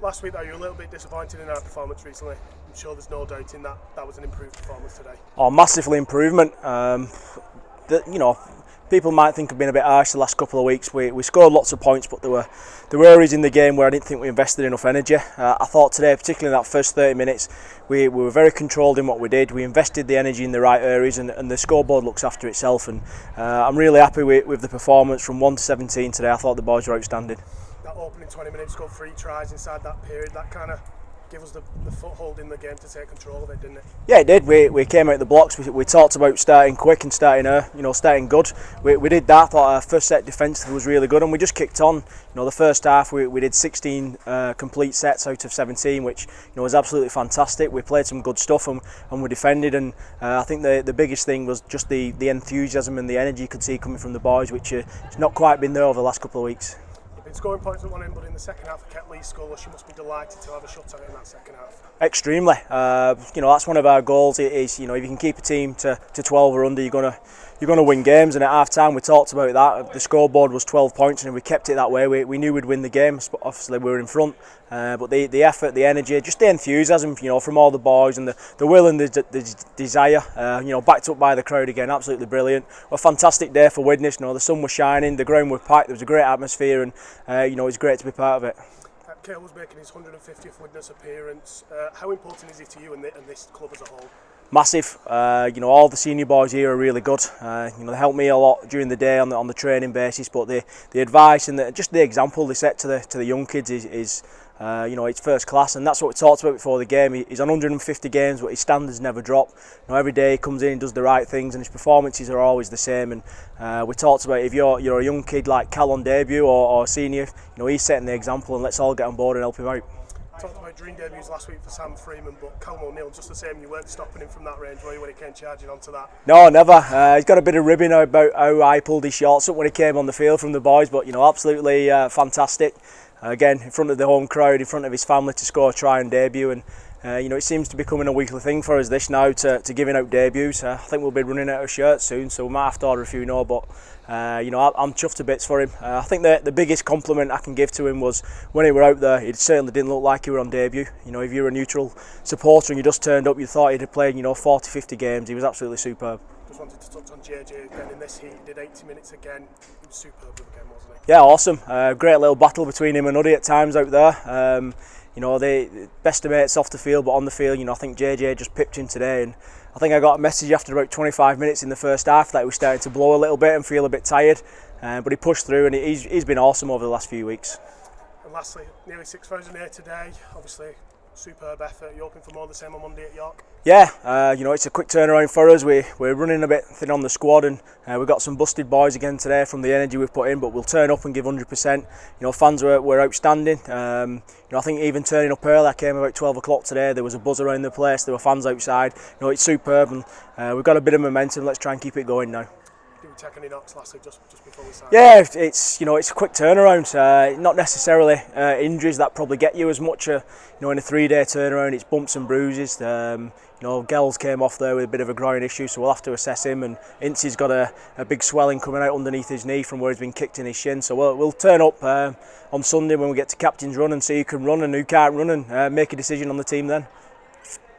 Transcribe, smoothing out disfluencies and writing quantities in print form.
Last week though, you were a little bit disappointed in our performance recently. I'm sure there's no doubt in that was an improved performance today. Oh, massively improvement. People might think I've been a bit harsh the last couple of weeks. We scored lots of points, but there were areas in the game where I didn't think we invested enough energy. I thought today, particularly in that first 30 minutes, we were very controlled in what we did. We invested the energy in the right areas, and the scoreboard looks after itself. And I'm really happy with the performance from 1 to 17 today. I thought the boys were outstanding. That opening 20 minutes, got 3 tries inside that period. That kind of give us the foothold in the game to take control of it, didn't it? Yeah, it did. We came out the blocks. We talked about starting quick and starting good. We did that. I thought our first set defensively was really good, and we just kicked on. The first half we did 16 complete sets out of 17, which was absolutely fantastic. We played some good stuff and we defended. And I think the biggest thing was just the enthusiasm and the energy you could see coming from the boys, which has not quite been there over the last couple of weeks. Scoring points at one end, but in the second half I kept Leigh scoreless. You must be delighted to have a shot at it in that second half. Extremely. That's one of our goals. It is, if you can keep a team to 12 or under, you're gonna win games. And at half time we talked about that. The scoreboard was 12 points, and we kept it that way. We knew we'd win the game. Obviously we were in front, but the effort, the energy, just the enthusiasm, from all the boys, and the will and the desire, backed up by the crowd again. Absolutely brilliant. A fantastic day for Widnes. The sun was shining, the ground was packed. There was a great atmosphere, and it's great to be part of it. Kieron was making his 150th Widnes appearance. How important is he to you and this club as a whole? Massive. All the senior boys here are really good. They help me a lot during the day on the training basis, but the advice and just the example they set to the young kids is it's first class, and that's what we talked about before the game. He's on 150 games, but his standards never drop. Every day he comes in and does the right things, and his performances are always the same. And we talked about if you're a young kid like Cal on debut or senior, he's setting the example, and let's all get on board and help him out. Talked about dream debuts last week for Sam Freeman, but Callum O'Neill, just the same, you weren't stopping him from that range, were you, when he came charging onto that? No, never. He's got a bit of ribbing about how I pulled his shots up when he came on the field from the boys, but absolutely fantastic. Again, in front of the home crowd, in front of his family, to score a try and debut. And it seems to be becoming a weekly thing for us this now, to giving out debuts. I think we'll be running out of shirts soon, so we might have to order a few more, but I'm chuffed to bits for him. I think the biggest compliment I can give to him was when he were out there, it certainly didn't look like he were on debut. If you're a neutral supporter and you just turned up, you thought he'd have played 40, 50 games. He was absolutely superb. Just wanted to touch on JJ again in this heat. He did 80 minutes again. He was superb again, wasn't he? Yeah, awesome. Great little battle between him and Uddy at times out there. They best of mates off the field, but on the field, I think JJ just pipped him today. And I think I got a message after about 25 minutes in the first half that he was starting to blow a little bit and feel a bit tired. But he pushed through, and he's been awesome over the last few weeks. And lastly, nearly 6,000 here today. Obviously, superb effort. You're hoping for more of the same on Monday at York? Yeah, it's a quick turnaround for us. We're running a bit thin on the squad, and we've got some busted boys again today from the energy we've put in, but we'll turn up and give 100%. Fans were outstanding. I think even turning up early, I came about 12 o'clock today, there was a buzz around the place, there were fans outside. It's superb, and we've got a bit of momentum. Let's try and keep it going now. Did we take any knocks lastly just before we started? Yeah, it's a quick turnaround. Not necessarily injuries that probably get you as much. In a 3-day turnaround, it's bumps and bruises. Gels came off there with a bit of a groin issue, so we'll have to assess him. And Ince's got a big swelling coming out underneath his knee from where he's been kicked in his shin. So we'll turn up on Sunday when we get to captain's run and see who can run and who can't run, and make a decision on the team then.